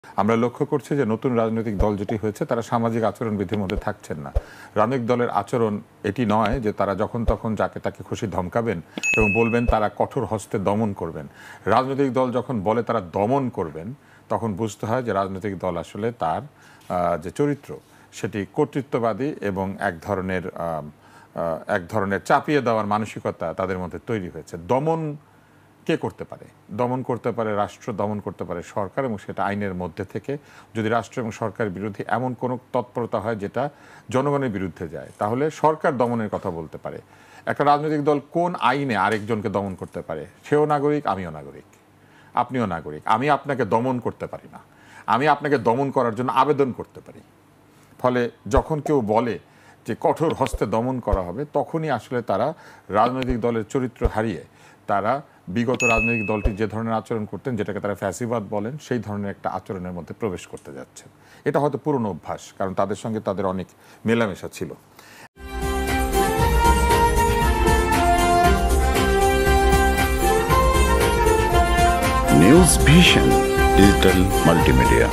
আমরা লক্ষ্য করছি যে নতুন রাজনৈতিক দল যেটি হয়েছে তারা সামাজিক আচরণবিধির মধ্যে থাকছেন না। রাজনৈতিক দলের আচরণ এটি নয় যে তারা যখন তখন যাকে তাকে খুশি ধমকাবেন এবং বলবেন তারা কঠোর হস্তে দমন করবেন। রাজনৈতিক দল যখন বলে তারা দমন করবেন তখন বুঝতে হয় যে রাজনৈতিক দল আসলে তার যে চরিত্র সেটি কর্তৃত্ববাদী এবং এক ধরনের চাপিয়ে দেওয়ার মানসিকতা তাদের মধ্যে তৈরি হয়েছে। দমন কে করতে পারে? দমন করতে পারে রাষ্ট্র, দমন করতে পারে সরকার, এবং সেটা আইনের মধ্যে থেকে। যদি রাষ্ট্র এবং সরকারের বিরুদ্ধে এমন কোনো তৎপরতা হয় যেটা জনগণের বিরুদ্ধে যায়, তাহলে সরকার দমনের কথা বলতে পারে। একটা রাজনৈতিক দল কোন আইনে আরেকজনকে দমন করতে পারে? সেও নাগরিক, আমিও নাগরিক, আপনিও নাগরিক। আমি আপনাকে দমন করতে পারি না, আমি আপনাকে দমন করার জন্য আবেদন করতে পারি। ফলে যখন কেউ বলে যে কঠোর হস্তে দমন করা হবে, তখনই আসলে তারা রাজনৈতিক দলের চরিত্র হারিয়ে তারা বিগত রাজনৈতিক দলটি যে ধরনের আচরণ করতেন, যেটাকে তারা ফ্যাসিবাদ বলেন, সেই ধরনের একটা আচরণের মধ্যে প্রবেশ করতে যাচ্ছে। এটা হয়তো পুরনো অভ্যাস, কারণ তাদের সঙ্গে তাদের অনেক মেলামেশা ছিল। News vision digital multimedia.